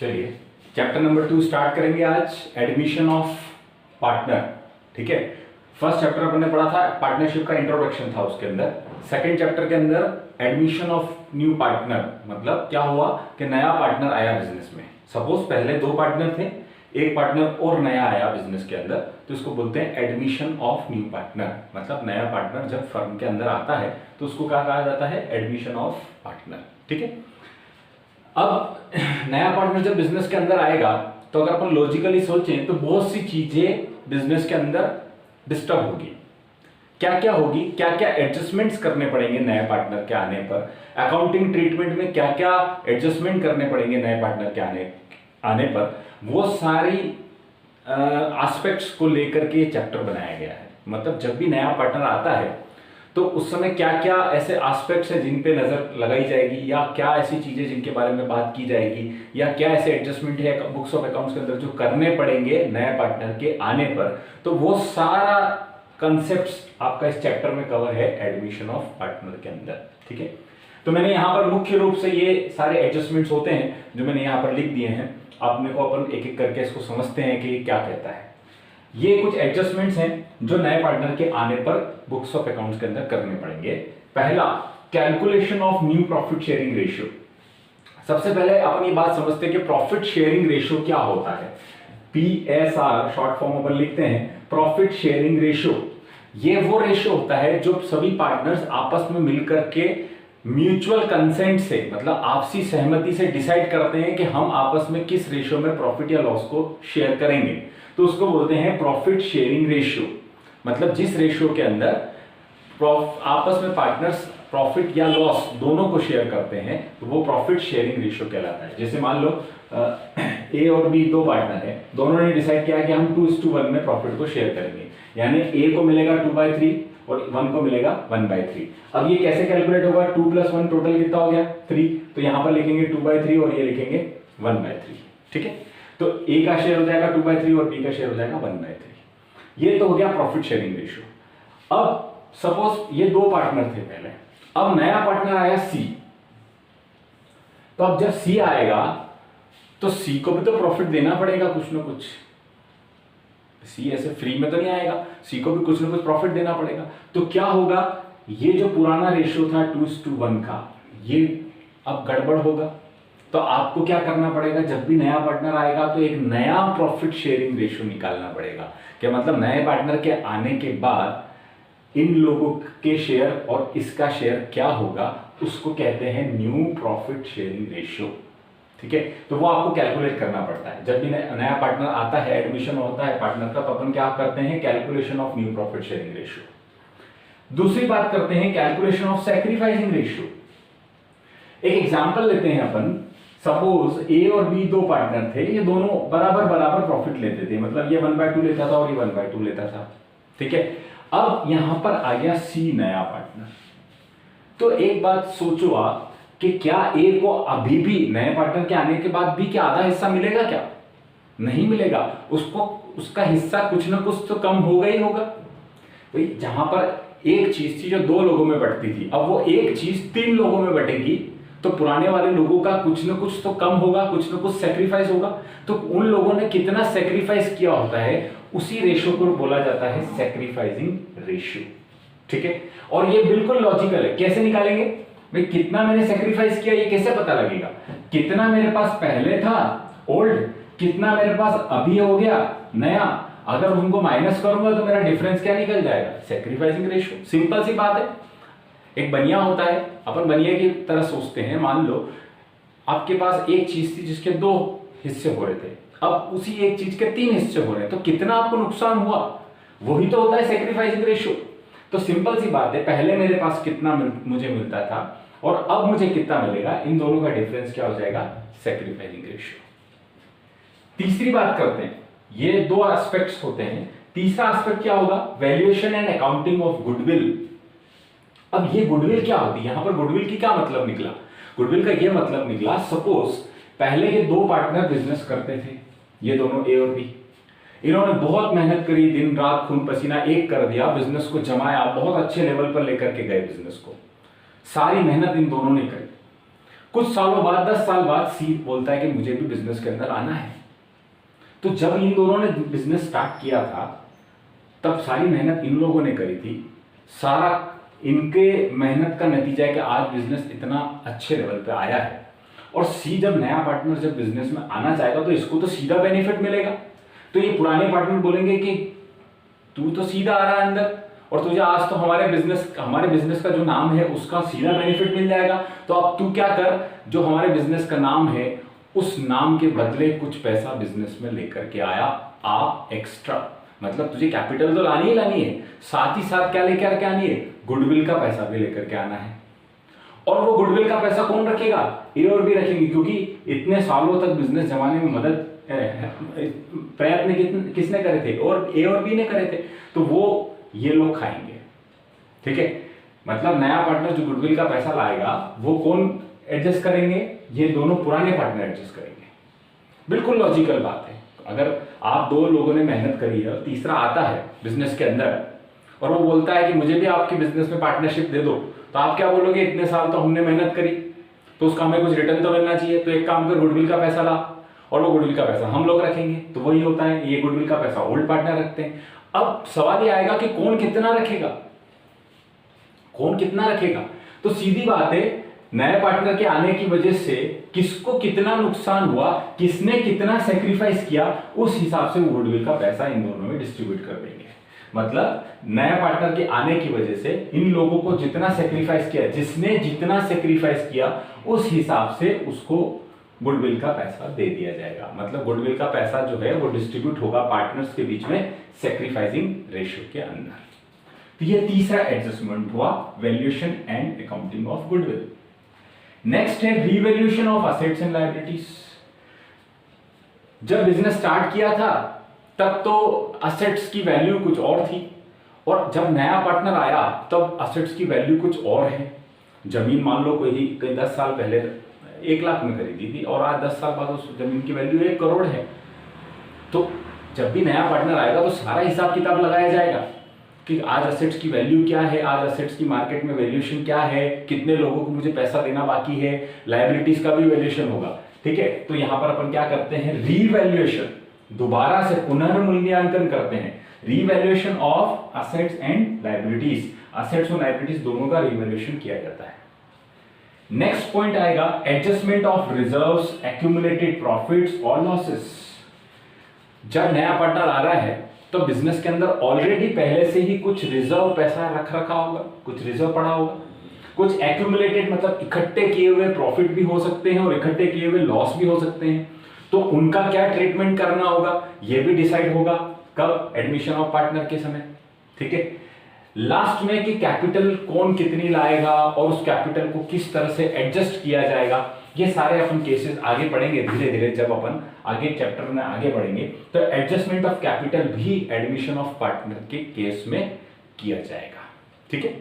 चलिए chapter number 2 start करेंगे आज, एडमिशन ऑफ पार्टनर। ठीक है, फर्स्ट चैप्टर अपन ने पढ़ा था पार्टनरशिप का इंट्रोडक्शन था, उसके अंदर सेकंड चैप्टर के अंदर एडमिशन ऑफ न्यू पार्टनर, मतलब क्या हुआ कि नया पार्टनर आया बिजनेस में। सपोज पहले 2 पार्टनर थे, एक पार्टनर और नया आया बिजनेस के अंदर, तो इसको बोलते हैं एडमिशन ऑफ न्यू पार्टनर। मतलब नया पार्टनर जब फर्म के अंदर आता है तो उसको क्या कहा जाता है, एडमिशन ऑफ पार्टनर। ठीक है, अब नया पार्टनर जब बिजनेस के अंदर आएगा तो अगर अपन लॉजिकली सोचें तो बहुत सी चीजें बिजनेस के अंदर डिस्टर्ब होगी। क्या क्या होगी, क्या क्या एडजस्टमेंट्स करने पड़ेंगे नए पार्टनर के आने पर, अकाउंटिंग ट्रीटमेंट में क्या क्या एडजस्टमेंट करने पड़ेंगे नए पार्टनर के आने पर, वो सारी एस्पेक्ट्स को लेकर के चैप्टर बनाया गया है। मतलब जब भी नया पार्टनर आता है तो उस समय क्या क्या ऐसे एस्पेक्ट्स हैं जिन पे नजर लगाई जाएगी, या क्या ऐसी चीजें जिनके बारे में बात की जाएगी, या क्या ऐसे एडजस्टमेंट है बुक्स ऑफ अकाउंट्स के अंदर जो करने पड़ेंगे नए पार्टनर के आने पर, तो वो सारा कंसेप्ट्स आपका इस चैप्टर में कवर है एडमिशन ऑफ पार्टनर के अंदर। ठीक है, तो मैंने यहाँ पर मुख्य रूप से ये सारे एडजस्टमेंट्स होते हैं जो मैंने यहाँ पर लिख दिए हैं। आप मेरे को अपन एक एक करके इसको समझते हैं कि क्या कहता है। ये कुछ एडजस्टमेंट्स हैं जो नए पार्टनर के आने पर बुक्स ऑफ अकाउंट्स के अंदर करने पड़ेंगे। पहला, calculation of new profit sharing ratio. सबसे पहले अपन ये बात समझते हैं कि प्रॉफिट शेयरिंग रेशियो क्या होता है। PSR शॉर्ट फॉर्म अपन लिखते हैं, प्रॉफिट शेयरिंग रेशियो। ये वो रेशियो होता है जो सभी पार्टनर्स आपस में मिलकर के म्यूचुअल कंसेंट से, मतलब आपसी सहमति से डिसाइड करते हैं कि हम आपस में किस रेशियो में प्रॉफिट या लॉस को शेयर करेंगे, तो उसको बोलते हैं प्रॉफिट शेयरिंग रेशियो। मतलब जिस रेशियो के अंदर आपस में पार्टनर्स प्रॉफिट या लॉस दोनों को शेयर करते हैं तो वो प्रॉफिट शेयरिंग रेशियो कहलाता है। जैसे मान लो A और B 2 पार्टनर है, दोनों ने डिसाइड किया कि हम 2:1 में प्रॉफिट को शेयर करेंगे, यानी A को मिलेगा 2/3 और 1 को मिलेगा 1/3। अब ये कैसे कैलकुलेट होगा, 2 + 1 टोटल कितना हो गया 3, तो यहां पर लिखेंगे 2/3 और ये लिखेंगे 1/3। ठीक है, तो A का शेयर हो जाएगा 2/3 और B का शेयर हो जाएगा 1/3। ये तो हो गया प्रॉफिट शेयरिंग रेशियो। अब सपोज ये 2 पार्टनर थे पहले, अब नया पार्टनर आया C, तो अब जब C आएगा तो C को भी तो प्रॉफिट देना पड़ेगा कुछ ना कुछ। C ऐसे फ्री में तो नहीं आएगा, C को भी कुछ ना कुछ प्रॉफिट देना पड़ेगा। तो क्या होगा, ये जो पुराना रेशियो था 2:1 का, ये अब गड़बड़ होगा। तो आपको क्या करना पड़ेगा, जब भी नया पार्टनर आएगा तो एक नया प्रॉफिट शेयरिंग रेशियो निकालना पड़ेगा। क्या मतलब, नए पार्टनर के आने के बाद इन लोगों के शेयर और इसका शेयर क्या होगा, उसको कहते हैं न्यू प्रॉफिट शेयरिंग रेशियो। ठीक है, तो वो आपको कैलकुलेट करना पड़ता है। जब भी नया पार्टनर आता है, एडमिशन होता है पार्टनर का, तो अपन क्या करते हैं, calculation of new profit sharing ratio. दूसरी बात करते हैं कैलकुलेशन ऑफ सैक्रिफाइसिंग रेशियो। एक एग्जांपल लेते हैं अपन। सपोज A और B 2 पार्टनर थे, ये दोनों बराबर बराबर प्रॉफिट लेते थे, मतलब ये 1/2 लेता था और ये 1/2 लेता था। ठीक है, अब यहां पर आ गया C नया पार्टनर। तो एक बात सोचो आप कि क्या A को अभी भी नए पार्टनर के आने के बाद भी क्या आधा हिस्सा मिलेगा, क्या नहीं मिलेगा, उसको उसका हिस्सा कुछ ना कुछ तो कम होगा ही होगा। भाई जहां पर एक चीज थी जो 2 लोगों में बंटती थी, अब वो एक चीज 3 लोगों में बटेगी, तो पुराने वाले लोगों का कुछ ना कुछ तो कम होगा, कुछ ना कुछ सेक्रीफाइस होगा। तो उन लोगों ने कितना सेक्रीफाइस किया होता है, उसी रेशियो को बोला जाता है सैक्रिफाइसिंग रेशियो। ठीक है, और ये बिल्कुल लॉजिकल है। कैसे निकालेंगे भाई, कितना मैंने सेक्रीफाइस किया ये कैसे पता लगेगा, कितना मेरे पास पहले था ओल्ड, कितना मेरे पास अभी हो गया नया, अगर उनको माइनस करूंगा तो मेरा डिफरेंस क्या निकल जाएगा, सैक्रिफाइसिंग रेशियो। सिंपल सी बात है। एक बनिया होता है, अपन बनिया की तरह सोचते हैं। मान लो आपके पास एक चीज थी जिसके 2 हिस्से हो रहे थे, अब उसी एक चीज के 3 हिस्से हो रहे हैं, तो कितना आपको नुकसान हुआ, वही तो होता है सैक्रिफाइसिंग रेशियो। तो सिंपल सी बात है, पहले मेरे पास कितना मुझे मिलता था और अब मुझे कितना मिलेगा, इन दोनों का डिफरेंस क्या हो जाएगा, सैक्रिफाइसिंग रेशियो। तीसरी बात करते हैं, ये 2 एस्पेक्ट्स होते हैं। तीसरा एस्पेक्ट क्या होगा, valuation and accounting of goodwill. अब ये गुडविल क्या होती है, यहां पर गुडविल की क्या मतलब निकला, गुडविल का ये मतलब निकला, सपोज पहले ये 2 पार्टनर बिजनेस करते थे, ये दोनों A और B, इन्होंने बहुत मेहनत करी, दिन रात खून पसीना एक कर दिया, बिजनेस को जमाया, बहुत अच्छे लेवल पर लेकर के गए बिजनेस को, सारी मेहनत इन दोनों ने करी। कुछ सालों बाद 10 साल बाद सी बोलता है कि मुझे भी बिजनेस के अंदर आना है। तो जब इन दोनों ने बिजनेस स्टार्ट किया था तब सारी मेहनत इन लोगों ने करी थी, सारा इनके मेहनत का नतीजा है कि आज बिजनेस इतना अच्छे लेवल पे आया है। और सी जब नया पार्टनर जब बिजनेस में आना चाहेगा तो इसको तो सीधा बेनिफिट मिलेगा। तो ये पुराने पार्टनर बोलेंगे कि तू तो सीधा आ रहा है अंदर और तुझे आज तो हमारे बिजनेस का जो नाम है उसका सीधा बेनिफिट मिल जाएगा, तो अब तू क्या कर, जो हमारे बिजनेस का नाम है उस नाम के बदले कुछ पैसा बिजनेस में लेकर के आया आप एक्स्ट्रा। मतलब तुझे कैपिटल तो लानी है, साथ ही साथ क्या लेकर के आनी है, गुडविल का पैसा भी लेकर के आना है। और वो गुडविल का पैसा कौन रखेगा, ए और बी रखेंगे, क्योंकि इतने सालों तक बिजनेस जमाने में मदद प्रयत्न किसने करे थे, और ए और बी ने करे थे, तो वो ये लोग खाएंगे। ठीक है, मतलब नया पार्टनर जो गुडविल का पैसा लाएगा वो कौन एडजस्ट करेंगे, ये दोनों पुराने पार्टनर एडजस्ट करेंगे। बिल्कुल लॉजिकल बात है। अगर आप दो लोगों ने मेहनत करी है और तीसरा आता है बिजनेस के अंदर और वो बोलता है कि मुझे भी आपकी बिजनेस में पार्टनरशिप दे दो, तो आप क्या बोलोगे, इतने साल तो हमने मेहनत करी तो उसका हमें कुछ रिटर्न तो मिलना चाहिए, तो एक काम कर गुडविल का पैसा ला, और वो गुडविल का पैसा हम लोग रखेंगे। तो वही होता है, ये गुडविल का पैसा ओल्ड पार्टनर रखते हैं। अब सवाल ये आएगा कि कौन कितना रखेगा। तो सीधी बात है, नए पार्टनर के आने की वजह से किसको कितना नुकसान हुआ, किसने कितना सेक्रीफाइस किया, उस हिसाब से वो गुडविल का पैसा इन दोनों में डिस्ट्रीब्यूट कर देंगे। मतलब नए पार्टनर के आने की वजह से इन लोगों को जितना सेक्रीफाइस किया, जिसने जितना सेक्रीफाइस किया उस हिसाब से उसको गुडविल का पैसा दे दिया जाएगा। मतलब गुडविल का पैसा जो है वो डिस्ट्रीब्यूट होगा पार्टनर्स के बीच में सेक्रीफाइसिंग रेशियो के अंदर। तो ये तीसरा एडजस्टमेंट हुआ, valuation and accounting of goodwill. Next है revaluation of assets and liabilities. जब बिजनेस स्टार्ट किया था तब तो असेट्स की वैल्यू कुछ और थी, और जब नया पार्टनर आया तब असेट्स की वैल्यू कुछ और है। जमीन मान लो कोई 10 साल पहले 1 लाख में खरीदी थी और आज 10 साल बाद उस जमीन की वैल्यू 1 करोड़ है। तो जब भी नया पार्टनर आएगा तो सारा हिसाब किताब लगाया जाएगा कि आज असेट्स की वैल्यू क्या है, आज असेट्स की मार्केट में वैल्यूएशन क्या है, कितने लोगों को मुझे पैसा देना बाकी है, लायबिलिटीज का भी वैल्यूएशन होगा। ठीक है, तो यहां पर अपन क्या करते हैं, रीवैल्यूएशन, दोबारा से पुनर्मूल्यांकन करते हैं, revaluation of assets and liabilities. Assets और लायबिलिटीज दोनों का रीवैल्यूएशन किया जाता है। नेक्स्ट पॉइंट आएगा adjustment of reserves, accumulated profits और लॉसेस। जब नया पार्टनर आ रहा है तो बिजनेस के अंदर ऑलरेडी पहले से ही कुछ रिजर्व पैसा रखा होगा, कुछ रिजर्व पड़ा होगा, कुछ एक्यूमुलेटेड मतलब इकट्ठे किए हुए प्रॉफिट भी हो सकते हैं और इकट्ठे किए हुए लॉस भी हो सकते हैं। तो उनका क्या ट्रीटमेंट करना होगा ये भी डिसाइड होगा कब, एडमिशन ऑफ पार्टनर के समय। ठीक है, लास्ट में कि कैपिटल कौन कितनी लाएगा और उस कैपिटल को किस तरह से एडजस्ट किया जाएगा, ये सारे अपन केसेस आगे पढ़ेंगे धीरे धीरे। जब अपन आगे चैप्टर में आगे बढ़ेंगे तो एडजस्टमेंट ऑफ कैपिटल भी एडमिशन ऑफ पार्टनर के केस में किया जाएगा। ठीक है।